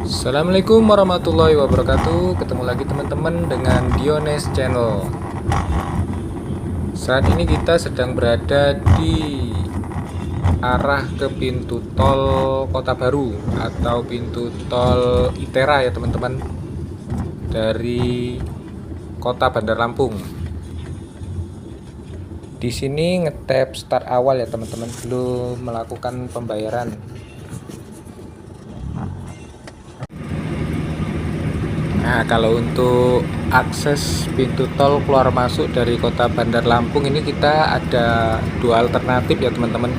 Assalamualaikum warahmatullahi wabarakatuh. Ketemu lagi teman-teman dengan Diones Channel. Saat ini kita sedang berada di arah ke pintu tol Kota Baru atau pintu tol Itera ya teman-teman, dari Kota Bandar Lampung. Di sini ngetap start awal ya teman-teman, belum melakukan pembayaran. Nah, kalau untuk akses pintu tol keluar masuk dari Kota Bandar Lampung ini kita ada dua alternatif ya teman-teman.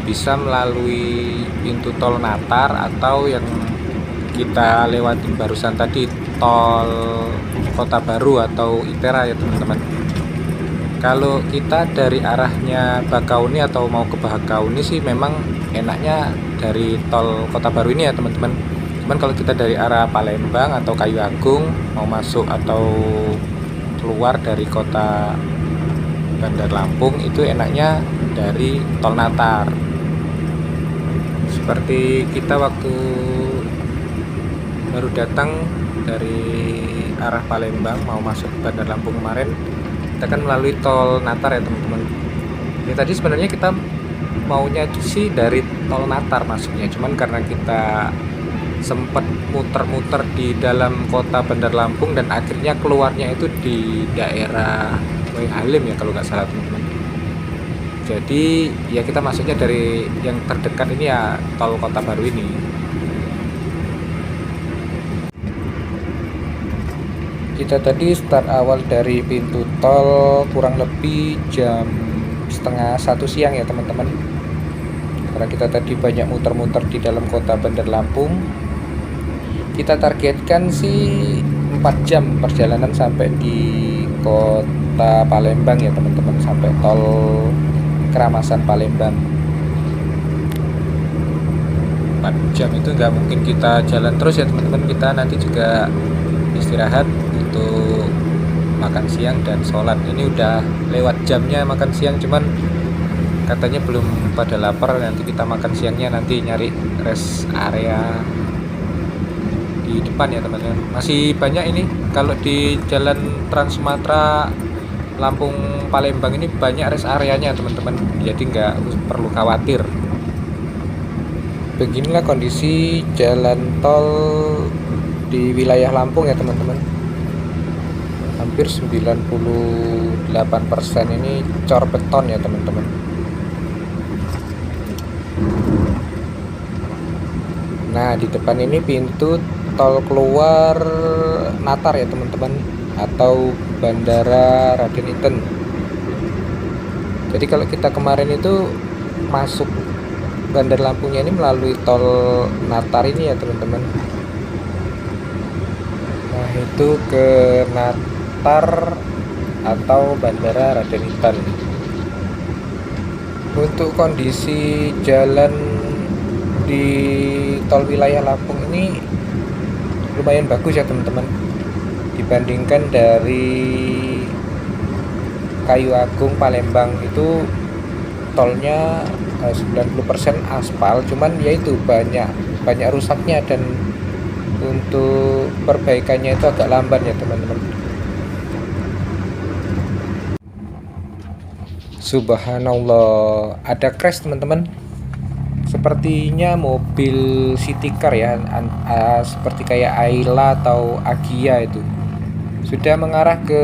Bisa melalui pintu tol Natar atau yang kita lewatin barusan tadi, tol Kota Baru atau Itera ya teman-teman. Kalau kita dari arahnya Bakauni atau mau ke Bakauni sih memang enaknya dari tol Kota Baru ini ya teman-teman. Cuman kalau kita dari arah Palembang atau Kayu Agung mau masuk atau keluar dari Kota Bandar Lampung itu enaknya dari tol Natar. Seperti kita waktu baru datang dari arah Palembang mau masuk Bandar Lampung kemarin, kita kan melalui tol Natar ya teman-teman. Ini tadi sebenarnya kita maunya sih dari tol Natar masuknya, cuman karena kita sempat muter-muter di dalam Kota Bandar Lampung dan akhirnya keluarnya itu di daerah Way Halim ya kalau nggak salah teman-teman. Jadi ya kita masuknya dari yang terdekat ini ya tol Kota Baru ini. Kita tadi start awal dari pintu tol kurang lebih jam setengah 1 siang ya teman-teman, karena kita tadi banyak muter-muter di dalam Kota Bandar Lampung. Kita targetkan sih 4 jam perjalanan sampai di Kota Palembang ya teman-teman, sampai tol Keramasan Palembang. 4 jam itu nggak mungkin kita jalan terus ya teman-teman, kita nanti juga istirahat untuk makan siang dan sholat. Ini udah lewat jamnya makan siang, cuman katanya belum pada lapar. Nanti kita makan siangnya nanti nyari rest area di depan ya teman-teman. Masih banyak ini kalau di jalan Trans Sumatera Lampung Palembang ini banyak rest areanya teman-teman, jadi nggak perlu khawatir. Beginilah kondisi jalan tol di wilayah Lampung ya teman-teman. Hampir 98% ini cor beton ya teman-teman. Nah, di depan ini pintu tol keluar Natar ya teman-teman, atau Bandara Raden Inten. Jadi kalau kita kemarin itu masuk Bandar Lampungnya ini melalui tol Natar ini ya teman-teman. Nah, itu ke Natar atau Bandara Raden Inten. Untuk kondisi jalan di tol wilayah Lampung ini lumayan bagus ya teman-teman, dibandingkan dari Kayu Agung Palembang. Itu tolnya 90% aspal, cuman yaitu banyak rusaknya dan untuk perbaikannya itu agak lamban ya teman-teman. Subhanallah, ada crash teman-teman. Sepertinya mobil city car ya, seperti kayak Ayla atau Agia itu sudah mengarah ke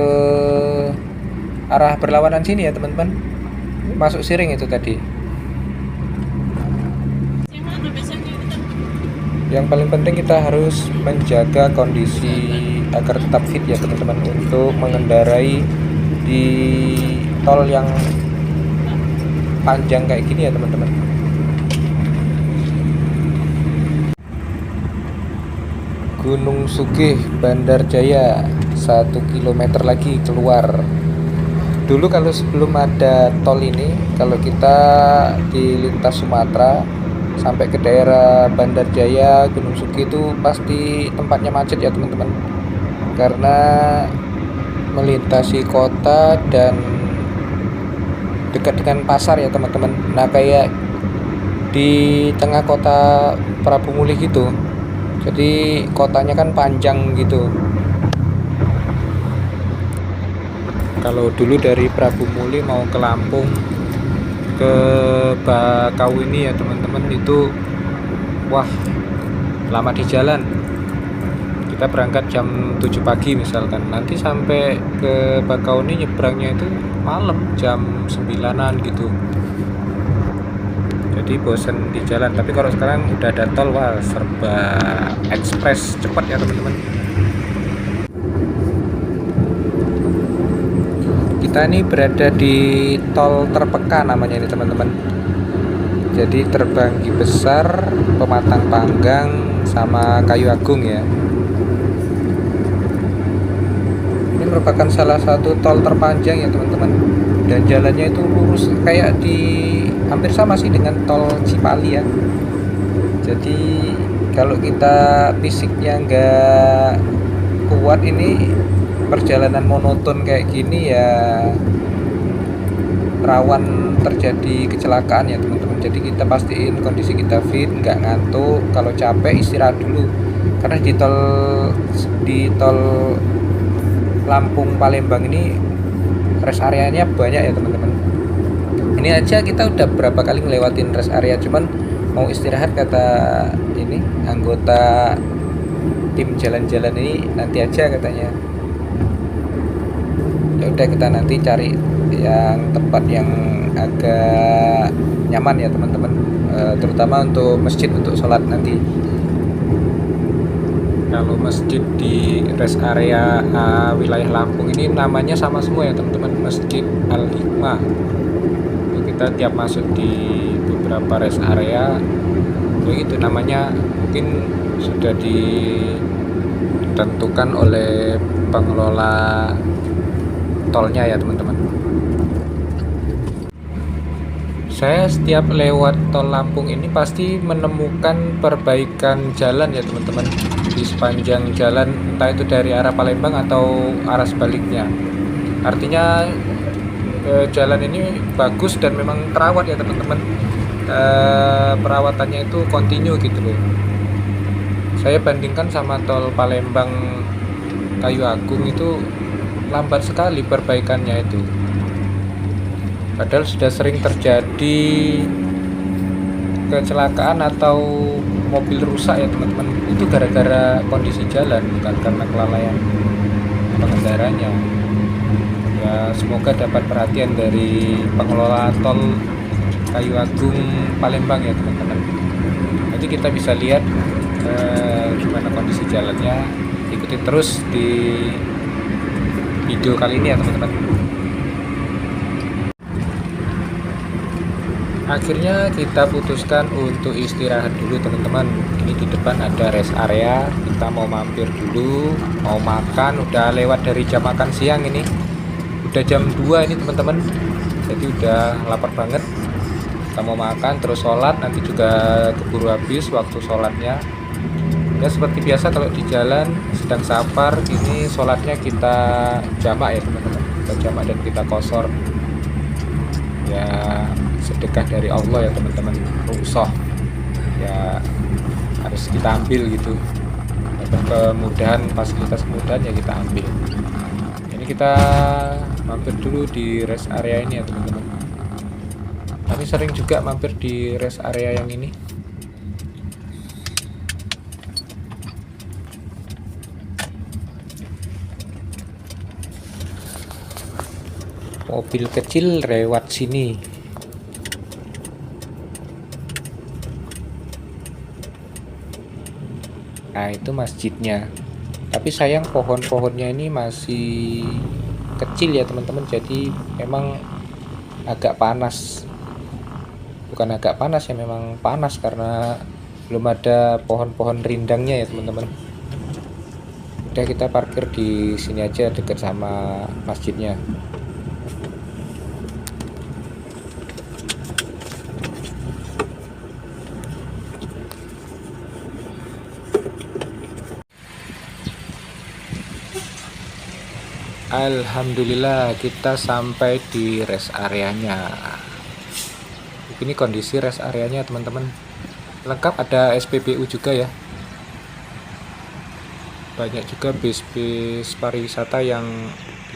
arah berlawanan sini ya teman-teman, masuk Siring itu tadi. Yang paling penting kita harus menjaga kondisi agar tetap fit ya teman-teman untuk mengendarai di tol yang panjang kayak gini ya teman-teman. Gunung Sugih Bandar Jaya 1 km lagi keluar. Dulu kalau sebelum ada tol ini, kalau kita di lintas Sumatera sampai ke daerah Bandar Jaya, Gunung Sugih itu pasti tempatnya macet ya teman-teman, karena melintasi kota dan dekat dengan pasar ya teman-teman. Nah, kayak di tengah kota Prabu Mulih gitu. Jadi kotanya kan panjang gitu. Kalau dulu dari Prabu Muli mau ke Lampung ke Bakauheni ya teman-teman, itu wah lama di jalan. Kita berangkat jam 7 pagi misalkan, nanti sampai ke Bakauheni nyebrangnya itu malam jam 9-an gitu. Jadi bosen di jalan. Tapi kalau sekarang udah ada tol, wah serba ekspres, cepat ya teman-teman. Kita ini berada di tol terpeka namanya ini teman-teman. Jadi Terbanggi Besar, Pematang Panggang, sama Kayu Agung ya. Ini merupakan salah satu tol terpanjang ya teman-teman. Dan jalannya itu lurus kayak hampir sama sih dengan tol Cipali ya. Jadi kalau kita fisiknya nggak kuat, ini perjalanan monoton kayak gini ya rawan terjadi kecelakaan ya teman-teman. Jadi kita pastiin kondisi kita fit, nggak ngantuk. Kalau capek istirahat dulu, karena di tol Lampung Palembang ini rest areanya banyak ya teman-teman. Ini aja kita udah berapa kali ngelewatin rest area, cuman mau istirahat kata ini anggota tim jalan-jalan ini, nanti aja katanya. Ya udah, kita nanti cari yang tempat yang agak nyaman ya teman-teman, terutama untuk masjid untuk sholat nanti. Kalau masjid di rest area wilayah Lampung ini namanya sama semua ya teman-teman, Masjid Al-Hikmah. Kita tiap masuk di beberapa rest area begitu namanya, mungkin sudah ditentukan oleh pengelola tolnya ya teman-teman. Saya setiap lewat tol Lampung ini pasti menemukan perbaikan jalan ya teman-teman, di sepanjang jalan, entah itu dari arah Palembang atau arah sebaliknya. Artinya jalan ini bagus dan memang terawat ya teman-teman. Perawatannya itu kontinu gitu loh. Saya bandingkan sama tol Palembang Kayu Agung, itu lambat sekali perbaikannya itu. Padahal sudah sering terjadi kecelakaan atau mobil rusak ya teman-teman. Itu gara-gara kondisi jalan, bukan karena kelalaian pengendaranya. Ya semoga dapat perhatian dari pengelola tol Kayu Agung Palembang ya teman-teman. Nanti kita bisa lihat gimana kondisi jalannya. Ikuti terus di video kali ini ya teman-teman. Akhirnya kita putuskan untuk istirahat dulu teman-teman. Ini di depan ada rest area, kita mau mampir dulu, mau makan. Udah lewat dari jam makan siang ini, udah jam 2 ini teman-teman. Jadi udah lapar banget. Kita mau makan terus sholat, nanti juga keburu habis waktu sholatnya. Ya seperti biasa kalau di jalan sedang safar ini, sholatnya kita jamak ya teman-teman. Kita jamak dan kita qashar. Ya sedekah dari Allah ya teman-teman, rukhsah ya harus kita ambil gitu. Dapat kemudahan, fasilitas kemudahan ya kita ambil. Ini kita mampir dulu di rest area ini ya teman-teman. Kami sering juga mampir di rest area yang ini. Mobil kecil lewat sini. Nah itu masjidnya. Tapi sayang pohon-pohonnya ini masih kecil ya teman-teman. Jadi memang agak panas. Bukan agak panas ya, memang panas karena belum ada pohon-pohon rindangnya ya teman-teman. Udah kita parkir di sini aja dekat sama masjidnya. Alhamdulillah kita sampai di rest areanya. Ini kondisi rest areanya teman-teman. Lengkap, ada SPBU juga ya. banyak juga bis-bis pariwisata yang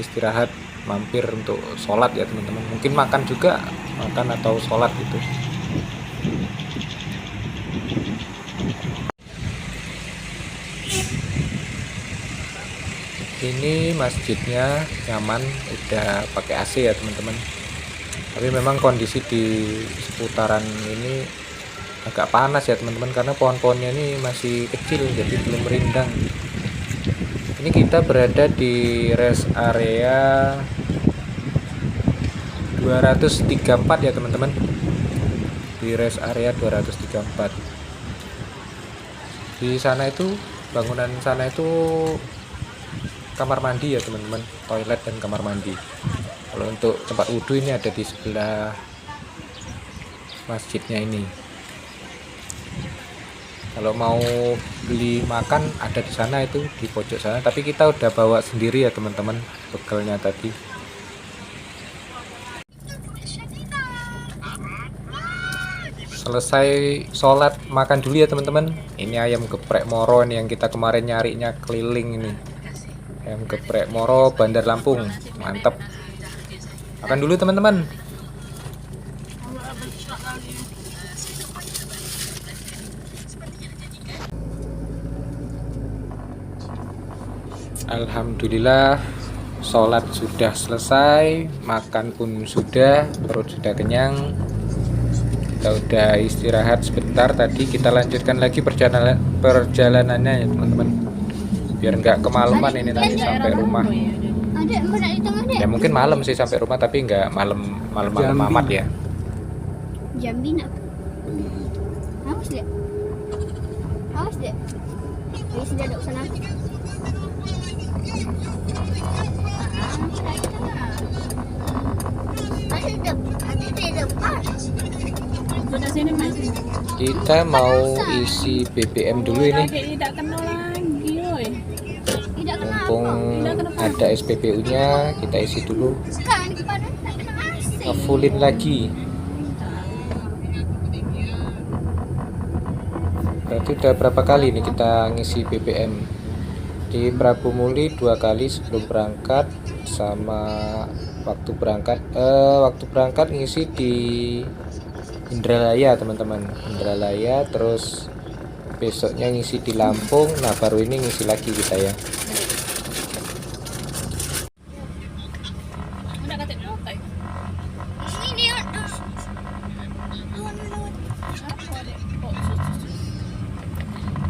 istirahat mampir untuk sholat ya teman-teman. Mungkin makan juga, makan atau sholat gitu. Ini masjidnya nyaman, udah pakai AC ya teman-teman. Tapi memang kondisi di seputaran ini agak panas ya teman-teman, karena pohon-pohonnya ini masih kecil, jadi belum rindang. Ini kita berada di rest area 234 ya teman-teman. Di rest area 234. Di sana itu, bangunan sana itu kamar mandi ya teman-teman, toilet dan kamar mandi. Kalau untuk tempat wudhu ini ada di sebelah masjidnya ini. Kalau mau beli makan ada di sana, itu di pojok sana, tapi kita udah bawa sendiri ya teman-teman bekalnya tadi. Selesai sholat makan dulu ya teman-teman. Ini ayam geprek Moro nih yang kita kemarin nyarinya keliling ini. Ayam geprek Moro Bandar Lampung, mantap. Makan dulu teman-teman. Alhamdulillah, sholat sudah selesai, makan pun sudah, perut sudah kenyang. Kita udah istirahat sebentar, tadi kita lanjutkan lagi perjalanannya ya teman-teman, biar nggak kemalaman ini nanti sampai rumah. Ya mungkin malam sih sampai rumah, tapi nggak malam amat ya. Jambi nak. Awas deh. Awas deh. Ini sudah ada usaha nanti. Kita mau isi BBM dulu ini. Mumpung ada SPBU-nya, kita isi dulu. Ngefullin lagi. Berarti udah berapa kali nih kita ngisi BBM? Di Prabu Muli 2 kali sebelum berangkat, sama waktu berangkat ngisi di Indralaya teman-teman, Indralaya. Terus besoknya ngisi di Lampung. Nah baru ini ngisi lagi kita ya.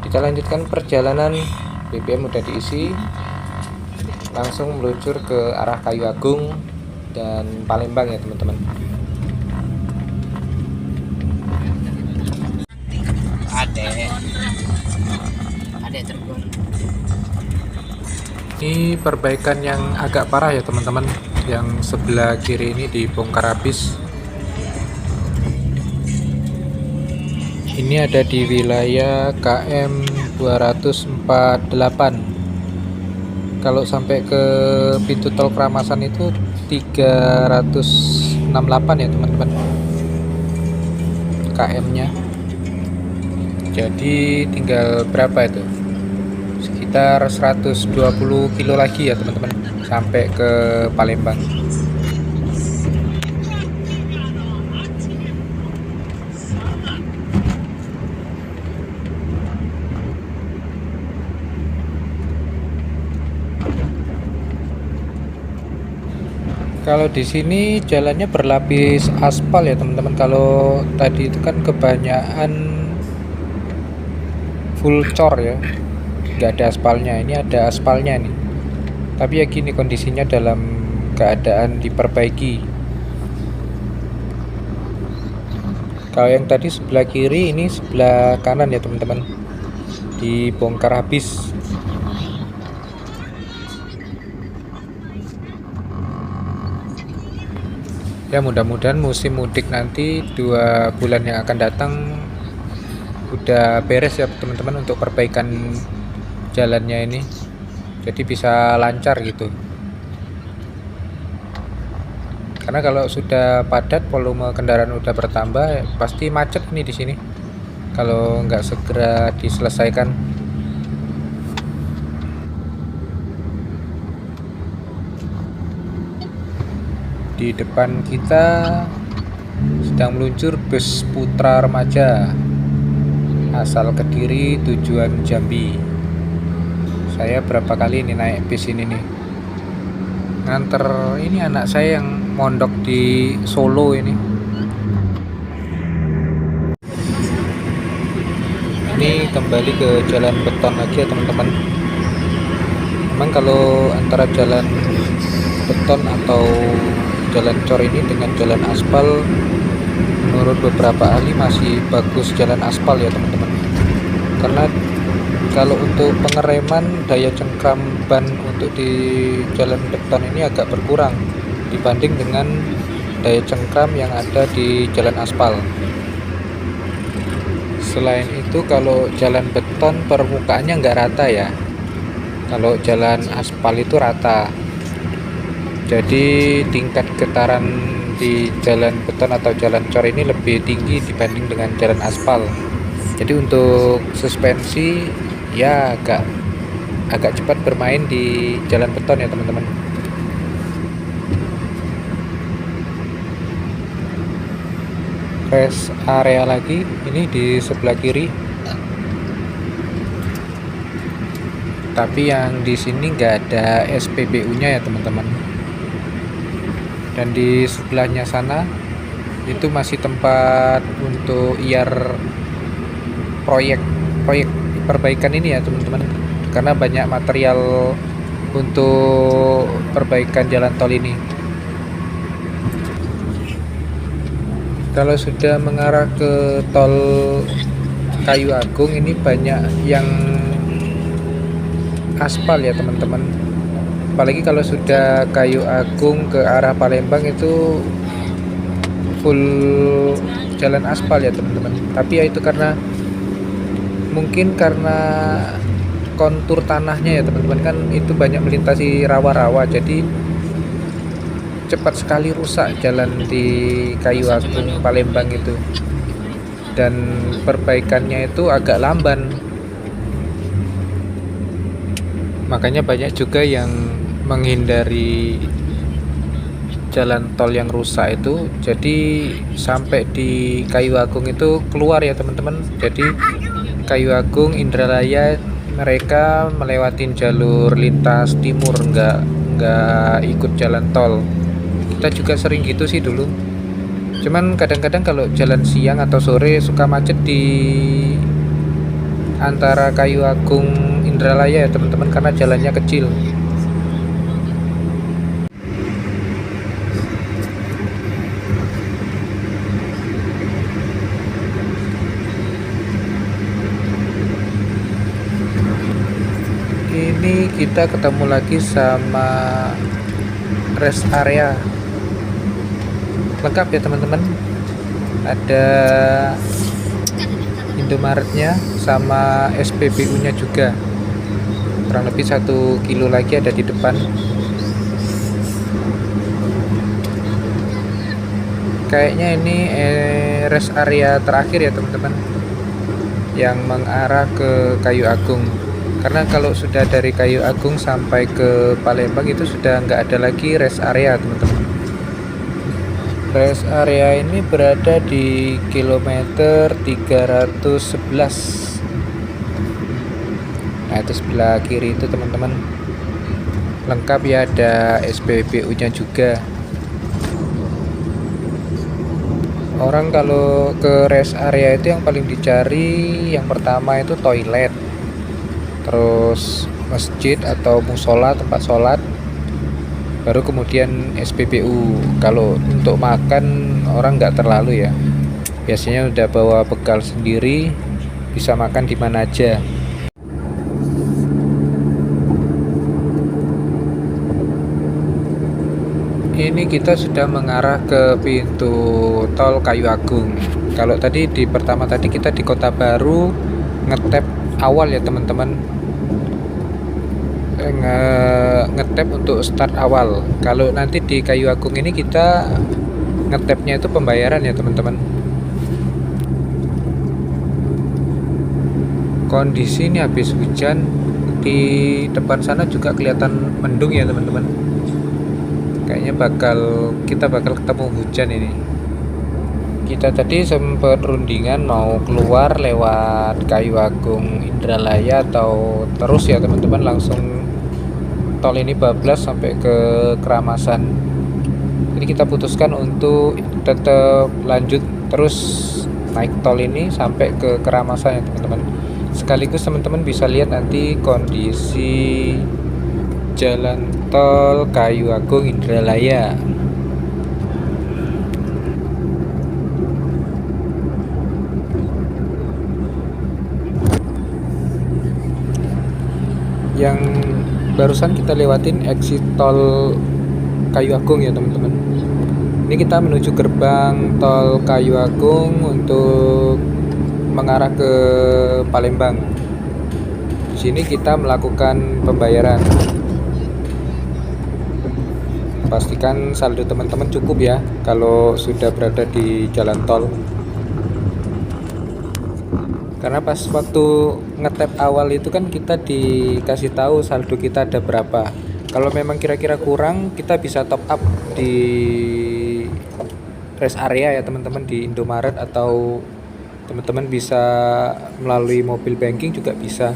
Kita lanjutkan perjalanan. BBM udah diisi, langsung meluncur ke arah Kayu Agung dan Palembang ya teman-teman. Ada terbang. Ini perbaikan yang agak parah ya teman-teman, yang sebelah kiri ini dibongkar habis. Ini ada di wilayah KM 248. Kalau sampai ke pintu tol Kramasan itu 368 ya teman-teman KM-nya. Jadi tinggal berapa itu? Sekitar 120 kilo lagi ya teman-teman sampai ke Palembang. Kalau di sini jalannya berlapis aspal ya teman-teman. Kalau tadi itu kan kebanyakan full cor ya, nggak ada aspalnya. Ini ada aspalnya nih. Tapi ya gini, kondisinya dalam keadaan diperbaiki. Kalau yang tadi sebelah kiri, ini sebelah kanan ya teman-teman, dibongkar habis. Ya mudah-mudahan musim mudik nanti 2 bulan yang akan datang udah beres ya teman-teman untuk perbaikan jalannya ini, jadi bisa lancar gitu. Karena kalau sudah padat, volume kendaraan udah bertambah, pasti macet nih di sini kalau nggak segera diselesaikan. Di depan kita sedang meluncur bus Putra Remaja asal Kediri tujuan Jambi. Saya berapa kali ini naik bis ini nih, nganter ini anak saya yang mondok di Solo ini. Ini kembali ke jalan beton lagi ya teman-teman. Memang kalau antara jalan beton atau jalan cor ini dengan jalan aspal, menurut beberapa ahli masih bagus jalan aspal ya teman-teman, karena kalau untuk pengereman daya cengkram ban untuk di jalan beton ini agak berkurang dibanding dengan daya cengkram yang ada di jalan aspal. Selain itu kalau jalan beton permukaannya nggak rata ya, kalau jalan aspal itu rata, jadi tingkat getaran di jalan beton atau jalan cor ini lebih tinggi dibanding dengan jalan aspal. Jadi untuk suspensi ya agak cepat bermain di jalan beton ya teman-teman. Rest area lagi ini di sebelah kiri, tapi yang di sini nggak ada SPBU-nya ya teman-teman. Dan di sebelahnya sana itu masih tempat untuk IAR proyek perbaikan ini ya teman-teman, karena banyak material untuk perbaikan jalan tol ini. Kalau sudah mengarah ke tol Kayu Agung ini banyak yang aspal ya teman-teman, apalagi kalau sudah Kayu Agung ke arah Palembang itu full jalan aspal ya teman-teman. Tapi ya itu mungkin karena kontur tanahnya ya teman-teman, kan itu banyak melintasi rawa-rawa, jadi cepat sekali rusak jalan di Kayu Agung Palembang itu, dan perbaikannya itu agak lamban. Makanya banyak juga yang menghindari jalan tol yang rusak itu, jadi sampai di Kayu Agung itu keluar ya teman-teman. Jadi Kayu Agung, Indralaya mereka melewatin jalur lintas timur, nggak ikut jalan tol. Kita juga sering gitu sih dulu, cuman kadang-kadang kalau jalan siang atau sore suka macet di antara Kayu Agung Indralaya ya teman-teman, karena jalannya kecil. Ini kita ketemu lagi sama rest area lengkap ya teman-teman, ada Indomaretnya sama SPBU-nya juga, kurang lebih 1 kilo lagi ada di depan. Kayaknya ini rest area terakhir ya teman-teman, yang mengarah ke Kayu Agung, karena kalau sudah dari Kayu Agung sampai ke Palembang itu sudah nggak ada lagi rest area teman-teman. Rest area ini berada di kilometer 311. Nah itu sebelah kiri itu teman-teman, lengkap ya, ada SPBU-nya juga. Orang kalau ke rest area itu yang paling dicari yang pertama itu toilet, terus masjid atau musola tempat sholat, baru kemudian SPBU. Kalau untuk makan orang nggak terlalu ya, biasanya udah bawa bekal sendiri, bisa makan di mana aja. Ini kita sudah mengarah ke pintu tol Kayu Agung. Kalau tadi pertama tadi kita di Kota Baru ngetap awal ya teman-teman, ngetap untuk start awal. Kalau nanti di Kayu Agung ini kita ngetapnya itu pembayaran ya teman-teman. Kondisi ini habis hujan, di depan sana juga kelihatan mendung ya teman-teman. Kayaknya kita bakal ketemu hujan ini. Kita tadi sempat rundingan mau keluar lewat Kayu Agung Indralaya atau terus ya teman-teman langsung tol ini bablas sampai ke Keramasan. Jadi kita putuskan untuk tetap lanjut terus naik tol ini sampai ke Keramasan ya teman-teman. Sekaligus teman-teman bisa lihat nanti kondisi jalan tol Kayu Agung Indralaya. Yang barusan kita lewatin exit tol Kayu Agung ya teman-teman. Ini kita menuju gerbang tol Kayu Agung untuk mengarah ke Palembang. Di sini kita melakukan pembayaran. Pastikan saldo teman-teman cukup ya kalau sudah berada di jalan tol. Karena pas waktu ngetap awal itu kan kita dikasih tahu saldo kita ada berapa. Kalau memang kira-kira kurang, kita bisa top up di rest area ya teman-teman, di Indomaret, atau teman-teman bisa melalui mobil banking juga bisa.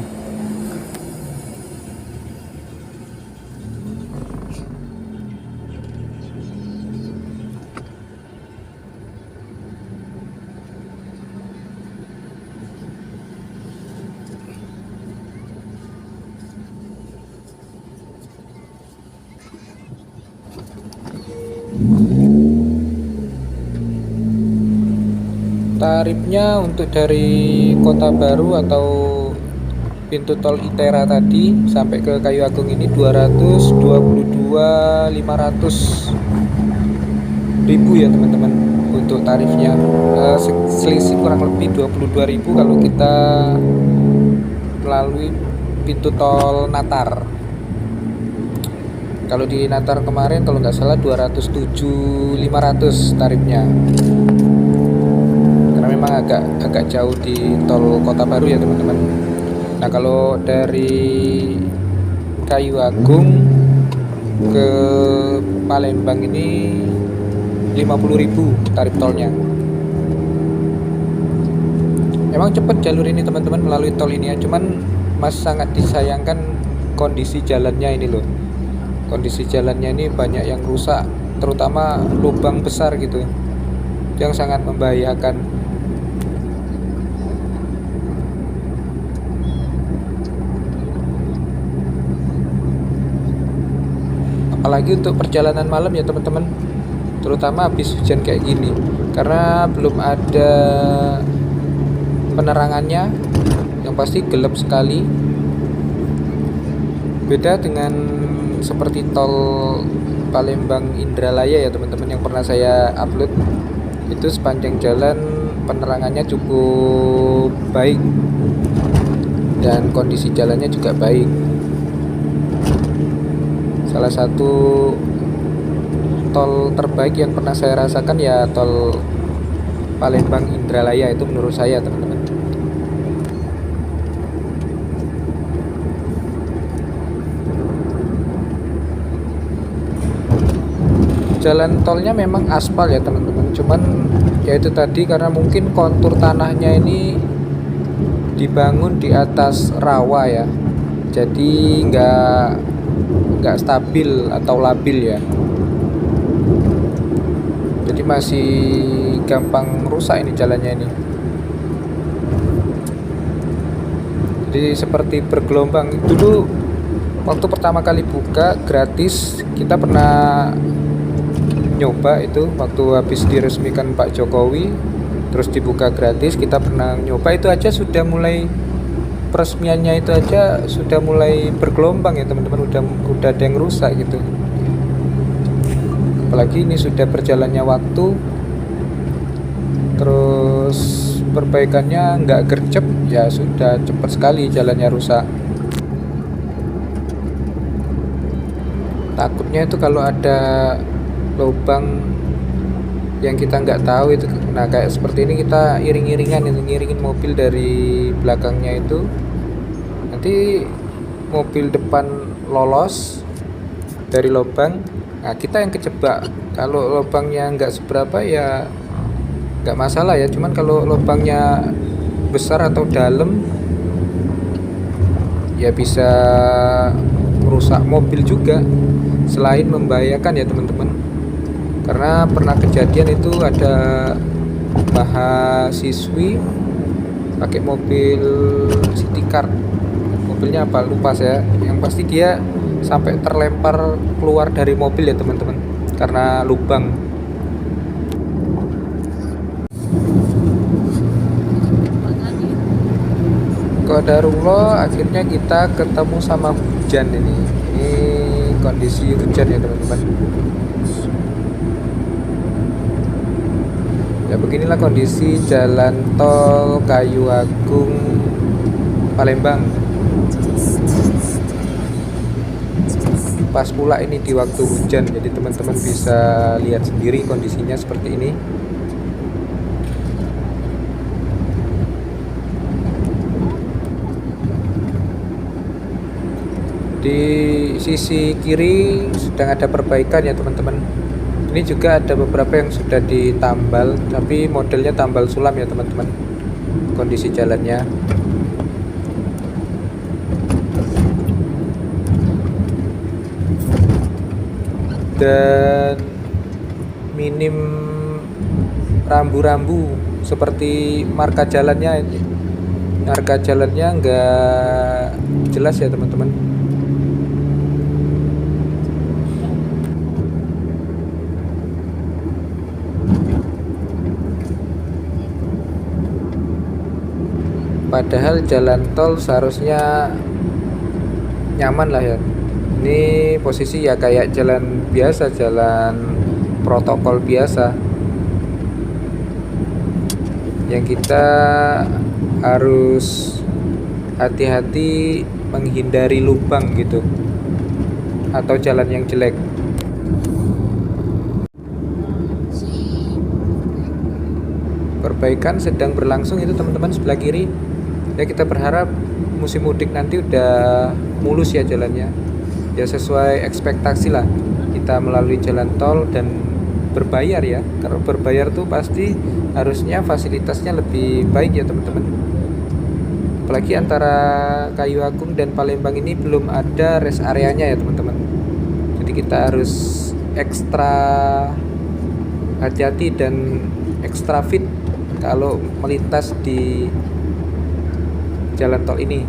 Tarifnya untuk dari Kota Baru atau pintu tol Itera tadi sampai ke Kayu Agung ini 222.500.000 ya teman-teman untuk tarifnya. Selisih kurang lebih 22.000 kalau kita melalui pintu tol Natar. Kalau di Natar kemarin kalau nggak salah 207.500 tarifnya. Memang agak jauh di tol Kota Baru ya teman-teman. Nah kalau dari Kayu Agung ke Palembang ini 50.000 tarif tolnya. Memang cepat jalur ini teman-teman melalui tol ini ya, cuman sangat disayangkan kondisi jalannya ini loh. Kondisi jalannya ini banyak yang rusak, terutama lubang besar gitu yang sangat membahayakan. Apalagi untuk perjalanan malam ya teman-teman, terutama habis hujan kayak gini, karena belum ada penerangannya, yang pasti gelap sekali. Beda dengan seperti tol Palembang Indralaya ya teman-teman yang pernah saya upload, itu sepanjang jalan penerangannya cukup baik dan kondisi jalannya juga baik. Salah satu tol terbaik yang pernah saya rasakan ya tol Palembang Indralaya, itu menurut saya teman-teman. Jalan tolnya memang aspal ya teman-teman, cuman ya itu tadi karena mungkin kontur tanahnya ini dibangun di atas rawa ya, jadi nggak stabil atau labil ya, jadi masih gampang rusak ini jalannya ini. Jadi seperti bergelombang. Dulu waktu pertama kali buka gratis, kita pernah nyoba itu waktu habis diresmikan Pak Jokowi terus dibuka gratis, kita pernah nyoba itu aja sudah mulai, peresmiannya itu aja sudah mulai bergelombang ya teman-teman, udah ada yang rusak gitu. Apalagi ini sudah berjalannya waktu, terus perbaikannya nggak gercep, ya sudah cepat sekali jalannya rusak. Takutnya itu kalau ada lubang yang kita nggak tahu itu, nah kayak seperti ini kita iring-iringin mobil dari belakangnya itu, nanti mobil depan lolos dari lubang, Nah, kita yang kejebak. Kalau lubangnya nggak seberapa ya nggak masalah ya, cuman kalau lubangnya besar atau dalam ya bisa merusak mobil juga, selain membahayakan ya teman-teman. Karena pernah kejadian itu ada mahasiswi pakai mobil city car, mobilnya apa lupa saya, yang pasti dia sampai terlempar keluar dari mobil ya teman-teman karena lubang. Qadarullah akhirnya kita ketemu sama hujan ini kondisi hujan ya teman-teman. Ya beginilah kondisi jalan tol Kayu Agung Palembang. Pas pula ini di waktu hujan, jadi teman-teman bisa lihat sendiri kondisinya seperti ini. Di sisi kiri sedang ada perbaikan ya teman-teman. Ini juga ada beberapa yang sudah ditambal, tapi modelnya tambal sulam ya teman-teman. Kondisi jalannya. Dan minim rambu-rambu seperti marka jalannya ini. Marka jalannya enggak jelas ya teman-teman. Padahal jalan tol seharusnya nyaman lah ya. Ini posisi ya kayak jalan biasa, jalan protokol biasa, yang kita harus hati-hati menghindari lubang gitu atau jalan yang jelek. Perbaikan sedang berlangsung itu teman-teman sebelah kiri. Ya kita berharap musim mudik nanti udah mulus ya jalannya, ya sesuai ekspektasi lah, kita melalui jalan tol dan berbayar ya. Kalau berbayar tuh pasti harusnya fasilitasnya lebih baik ya teman-teman. Apalagi antara Kayu Agung dan Palembang ini belum ada rest areanya ya teman-teman, jadi kita harus ekstra hati-hati dan ekstra fit kalau melintas di jalan tol ini.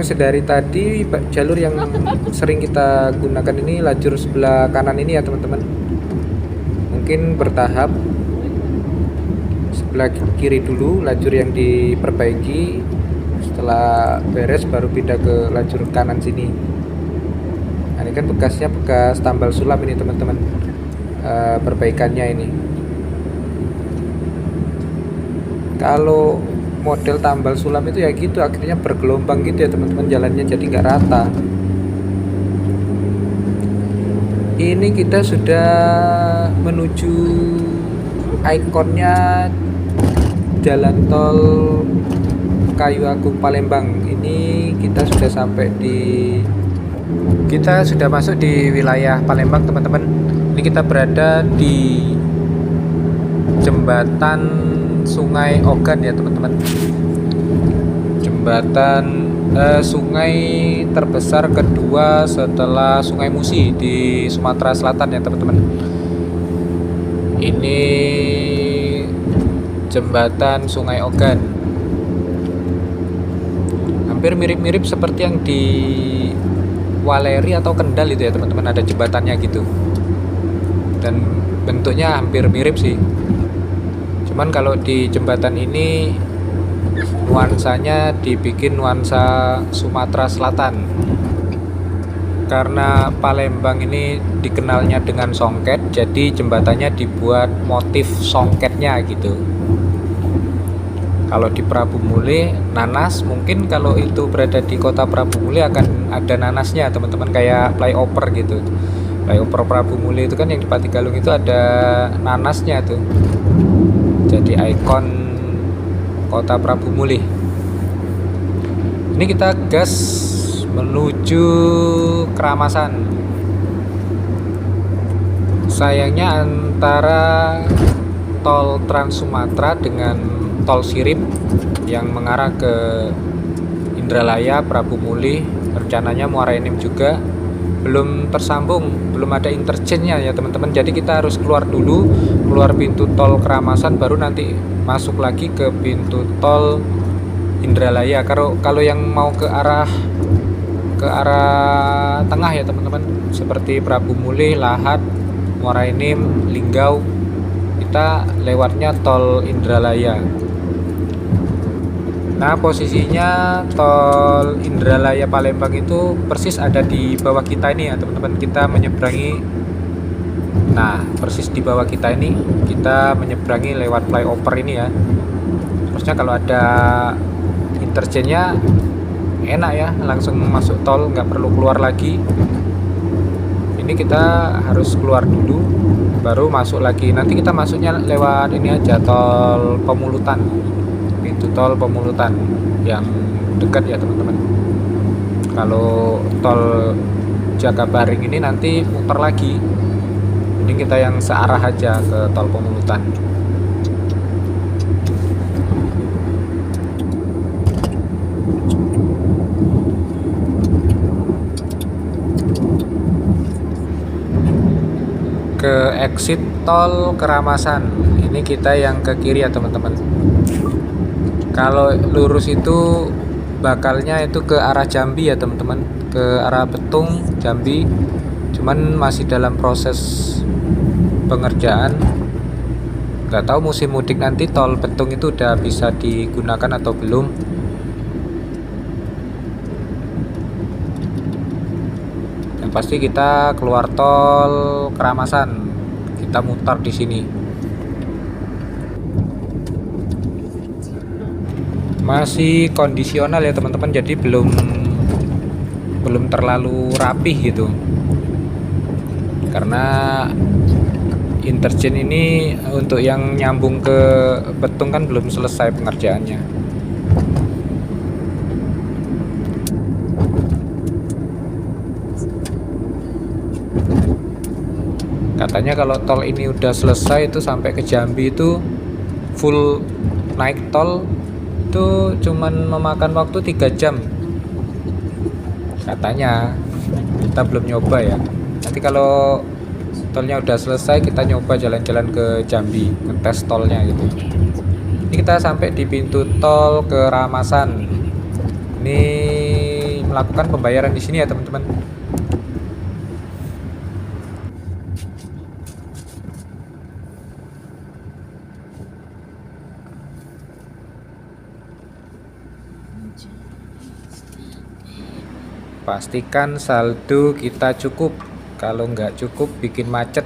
Sedari tadi jalur yang sering kita gunakan ini lajur sebelah kanan ini ya teman-teman. Mungkin bertahap, sebelah kiri dulu lajur yang diperbaiki, setelah beres baru pindah ke lajur kanan sini. Nah, ini kan bekasnya bekas tambal sulam ini teman-teman, perbaikannya ini. Kalau model tambal sulam itu ya gitu, akhirnya bergelombang gitu ya teman-teman, jalannya jadi nggak rata. Ini kita sudah menuju ikonnya jalan tol Kayu Agung Palembang. Ini kita sudah masuk di wilayah Palembang teman-teman. Ini kita berada di jembatan Sungai Ogan ya teman-teman. Jembatan sungai terbesar kedua setelah Sungai Musi di Sumatera Selatan ya teman-teman. Ini jembatan Sungai Ogan. Hampir mirip-mirip seperti yang di Waleri atau Kendal itu ya teman-teman, ada jembatannya gitu. Dan bentuknya hampir mirip sih. Cuman kalau di jembatan ini nuansanya dibikin nuansa Sumatera Selatan. Karena Palembang ini dikenalnya dengan songket, jadi jembatannya dibuat motif songketnya gitu. Kalau di Prabu Mule nanas, mungkin kalau itu berada di kota Prabu Mule akan ada nanasnya teman-teman, kayak flyover gitu. Flyover Prabu Mule itu kan yang di Patigalung itu ada nanasnya tuh. jadi ikon kota Prabu Mulih. Ini kita gas menuju Keramasan. Sayangnya antara tol Trans Sumatera dengan tol Sirip yang mengarah ke Indralaya, Prabu Mulih, rencananya Muara Enim juga belum tersambung, belum ada interchange-nya ya teman-teman. Jadi kita harus keluar dulu, keluar pintu tol Keramasan, baru nanti masuk lagi ke pintu tol Indralaya. Kalau yang mau ke arah tengah ya teman-teman, seperti Prabu Mulih, Lahat, Muara Enim, Linggau, kita lewatnya tol Indralaya. Nah, posisinya tol Indralaya Palembang itu persis ada di bawah kita ini ya teman-teman. Kita menyeberangi, nah persis di bawah kita ini, kita menyeberangi lewat flyover ini ya. Terusnya kalau ada interchange-nya enak ya, langsung masuk tol, nggak perlu keluar lagi. Ini kita harus keluar dulu baru masuk lagi. Nanti kita masuknya lewat ini aja, tol Pemulutan, pintu tol Pemulutan yang dekat ya teman-teman. Kalau tol Jakabaring ini nanti muter lagi. Ini kita yang searah aja ke tol Pemulutan. Ke exit tol Keramasan. Ini kita yang ke kiri ya teman-teman. Kalau lurus itu bakalnya itu ke arah Jambi ya teman-teman, ke arah Betung, Jambi. Cuman masih dalam proses pengerjaan. Nggak tahu musim mudik nanti tol Betung itu udah bisa digunakan atau belum. Pasti kita keluar tol Keramasan, kita mutar di sini. Masih kondisional ya teman-teman, jadi belum terlalu rapih gitu. Karena interchange ini untuk yang nyambung ke Betung kan belum selesai pengerjaannya. Katanya kalau tol ini udah selesai itu sampai ke Jambi itu full naik tol itu cuman memakan waktu 3 jam. Katanya, kita belum nyoba ya. Nanti kalau tolnya udah selesai kita nyoba jalan-jalan ke Jambi, ngetes tolnya gitu. Ini kita sampai di pintu tol Keramasan. Ini melakukan pembayaran di sini ya teman-teman. Pastikan saldo kita cukup, kalau nggak cukup bikin macet.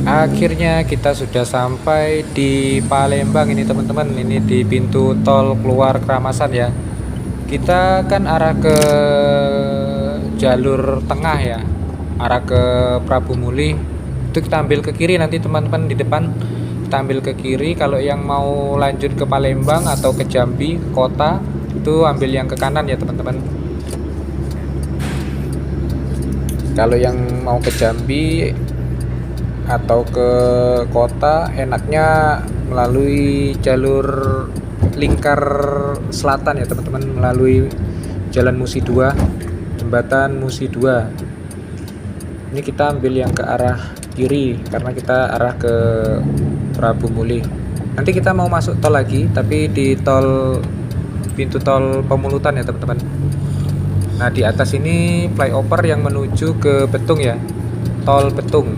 Akhirnya kita sudah sampai di Palembang ini teman-teman. Ini di pintu tol keluar Keramasan ya. Kita kan arah ke jalur tengah ya, arah ke Prabu Mulih. Itu kita ambil ke kiri nanti teman-teman, di depan kita ambil ke kiri. Kalau yang mau lanjut ke Palembang atau ke Jambi kota itu ambil yang ke kanan ya teman-teman. Kalau yang mau ke Jambi atau ke kota enaknya melalui jalur lingkar selatan ya teman-teman, melalui Jalan Musi 2, jembatan Musi 2. Ini kita ambil yang ke arah kiri karena kita arah ke Prabu Muli. Nanti kita mau masuk tol lagi, tapi di pintu tol Pemulutan ya teman-teman. Nah di atas ini flyover yang menuju ke Betung ya, tol Betung.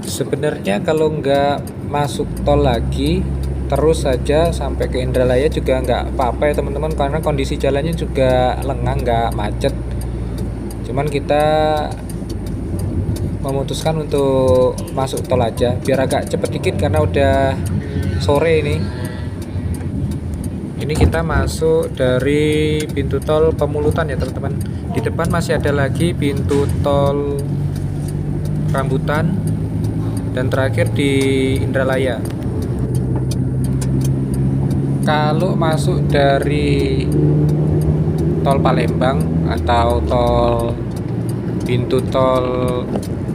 Sebenarnya kalau nggak masuk tol lagi terus saja sampai ke Indralaya juga nggak apa-apa ya teman-teman, karena kondisi jalannya juga lengang, nggak macet. Cuman kita memutuskan untuk masuk tol aja biar agak cepet dikit karena udah sore ini. Ini kita masuk dari pintu tol Pemulutan ya teman-teman. Di depan masih ada lagi pintu tol Rambutan dan terakhir di Indralaya. Kalau masuk dari tol Palembang atau pintu tol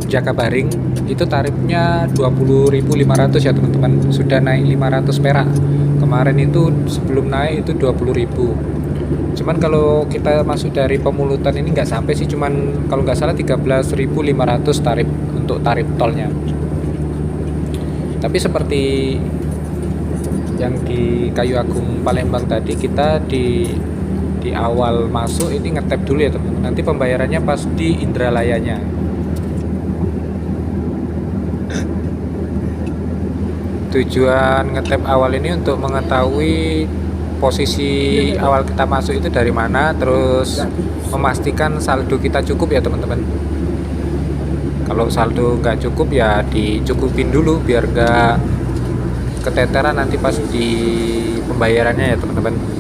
Jakabaring itu tarifnya 20.500 ya teman-teman. Sudah naik 500 perak. Kemarin itu sebelum naik itu 20.000. Cuman kalau kita masuk dari Pemulutan ini nggak sampai sih, cuman kalau nggak salah 13.500 tarif untuk tarif tolnya. Tapi seperti yang di Kayu Agung Palembang tadi, kita di awal masuk ini ngetap dulu ya teman-teman. Nanti pembayarannya pas di Indralayanya. Tujuan ngetap awal ini untuk mengetahui posisi awal kita masuk itu dari mana, terus memastikan saldo kita cukup ya teman-teman. Kalau saldo nggak cukup ya dicukupin dulu biar nggak keteteran nanti pas di pembayarannya ya teman-teman.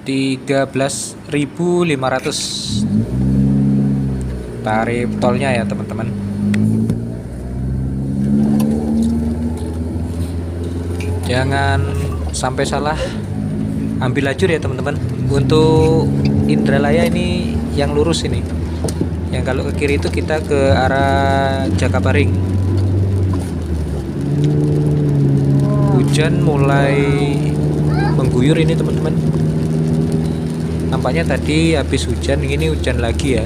Rp13.500 tarif tolnya ya teman-teman. Jangan sampai salah ambil lajur ya teman-teman. Untuk Indralaya ini yang lurus ini, yang kalau ke kiri itu kita ke arah Jakabaring. Hujan mulai mengguyur ini teman-teman. Nampaknya tadi habis hujan, ini hujan lagi ya.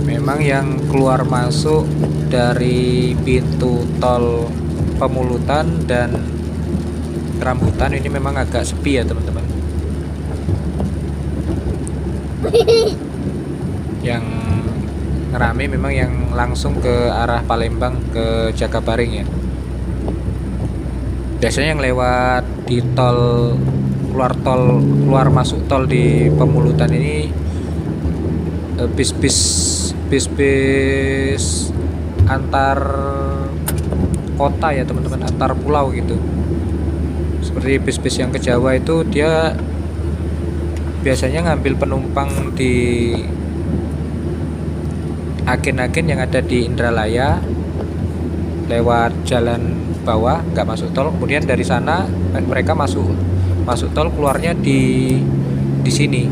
Memang yang keluar masuk dari pintu tol Pemulutan dan Rambutan ini memang agak sepi ya teman-teman. Yang rame memang yang langsung ke arah Palembang ke Jakabaring ya. Biasanya yang lewat di keluar masuk tol di Pemulutan ini bis-bis antar kota ya teman-teman, antar pulau gitu. Seperti bis-bis yang ke Jawa itu dia biasanya ngambil penumpang di agen-agen yang ada di Indralaya lewat jalan bawah, nggak masuk tol, kemudian dari sana mereka masuk tol, keluarnya di sini.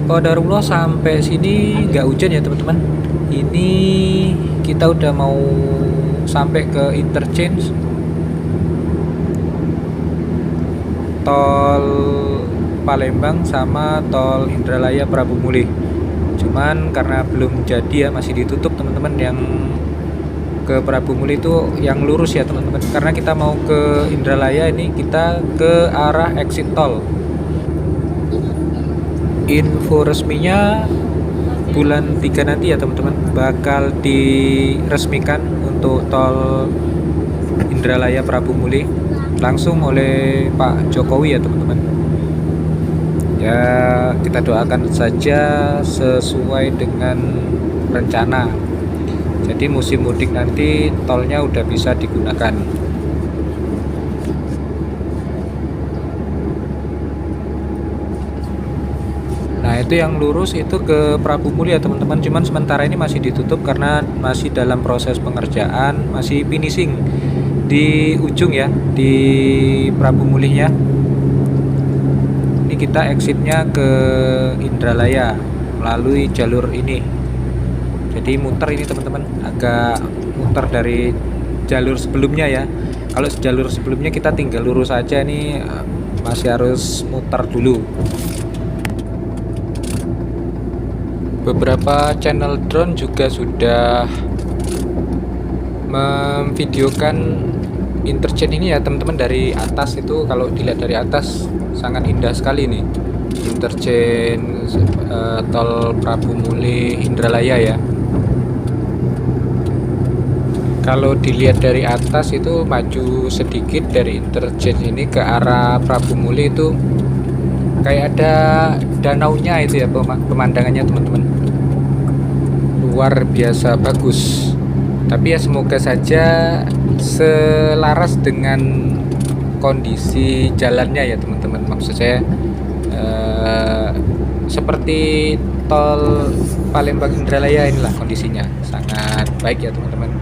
Qadarullah sampai sini nggak hujan ya teman-teman. Ini kita udah mau sampai ke interchange tol Palembang sama tol Indralaya Prabu Muli. Cuman karena belum jadi ya, masih ditutup teman-teman, yang ke Prabu Muli itu yang lurus ya teman-teman, karena kita mau ke Indralaya ini kita ke arah exit tol. Info resminya bulan 3 nanti ya teman-teman bakal diresmikan untuk tol Indralaya Prabu Muli langsung oleh Pak Jokowi ya teman-teman. Ya kita doakan saja sesuai dengan rencana. Jadi musim mudik nanti tolnya udah bisa digunakan. Nah itu yang lurus itu ke Prabu Muli ya teman-teman. Cuman sementara ini masih ditutup karena masih dalam proses pengerjaan, masih finishing di ujung ya, di Prabu Mulinya. Ini kita exitnya ke Indralaya melalui jalur ini. Jadi muter ini teman-teman, agak muter dari jalur sebelumnya ya. Kalau jalur sebelumnya kita tinggal lurus aja, ini masih harus muter dulu. Beberapa channel drone juga sudah memvideokan interchange ini ya teman-teman dari atas. Itu kalau dilihat dari atas sangat indah sekali nih interchange tol Prabu Muli Indralaya ya. Kalau dilihat dari atas itu maju sedikit dari interchange ini ke arah Prabu Muli itu kayak ada danaunya itu ya pemandangannya teman-teman. Luar biasa bagus. Tapi ya semoga saja selaras dengan kondisi jalannya ya teman-teman. Maksud saya seperti tol Palembang Indralaya inilah kondisinya sangat baik ya teman-teman.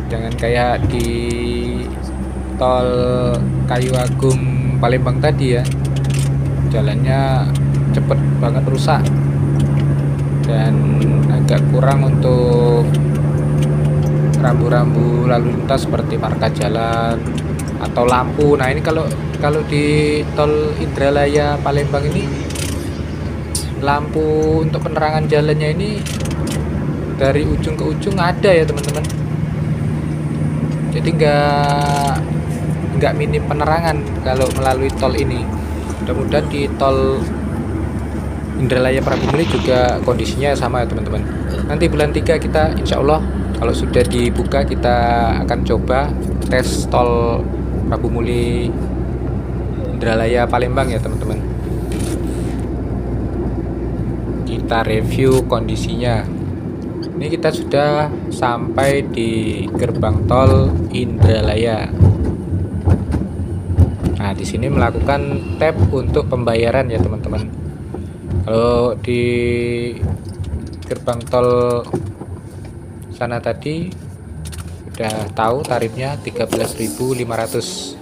Jangan kayak di tol Kayu Agung Palembang tadi ya, jalannya cepet banget rusak dan agak kurang untuk rambu-rambu lalu lintas seperti marka jalan atau lampu. Nah ini kalau di tol Indralaya Palembang ini lampu untuk penerangan jalannya ini dari ujung ke ujung ada ya teman-teman. Jadi nggak minim penerangan kalau melalui tol ini. Mudah-mudahan di tol Indralaya Prabu Muli juga kondisinya sama ya teman-teman. Nanti bulan 3 kita insya Allah kalau sudah dibuka kita akan coba tes tol Prabu Muli Indralaya Palembang ya teman-teman. Kita review kondisinya. Ini kita sudah sampai di gerbang tol Indralaya. Nah, di sini melakukan tap untuk pembayaran ya teman-teman. Kalau di gerbang tol sana tadi udah tahu tarifnya 13.500.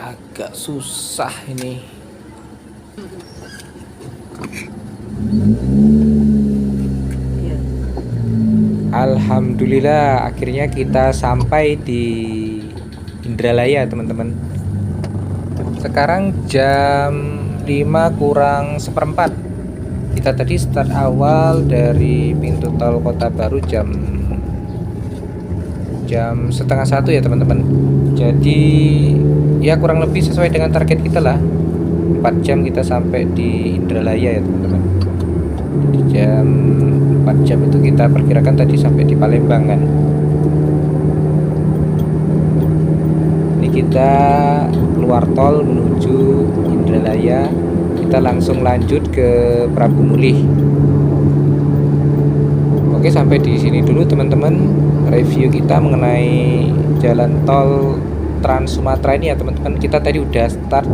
Agak susah ini. Alhamdulillah akhirnya kita sampai di Indralaya teman-teman. Sekarang jam 5 kurang seperempat. Kita tadi start awal dari pintu tol Kota Baru jam setengah 1 ya teman-teman. Jadi ya kurang lebih sesuai dengan target kita lah, 4 jam kita sampai di Indralaya ya teman-teman. Jadi jam 4 jam itu kita perkirakan tadi sampai di Palembang kan. Ini kita keluar tol menuju Indralaya, kita langsung lanjut ke Prabu Muli. Oke, sampai di sini dulu teman-teman review kita mengenai jalan tol Trans Sumatera ini ya teman-teman. Kita tadi udah start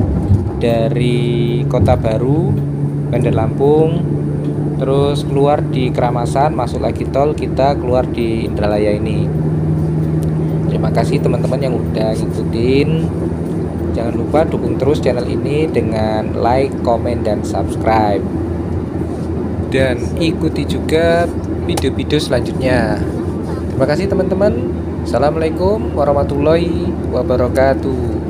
dari Kota Baru, Bandar Lampung, terus keluar di Keramasan, masuk lagi tol, kita keluar di Indralaya ini. Terima kasih teman-teman yang udah ngikutin. Jangan lupa dukung terus channel ini dengan like, komen, dan subscribe. Dan ikuti juga video-video selanjutnya. Terima kasih teman-teman. Assalamualaikum warahmatullahi wabarakatuh.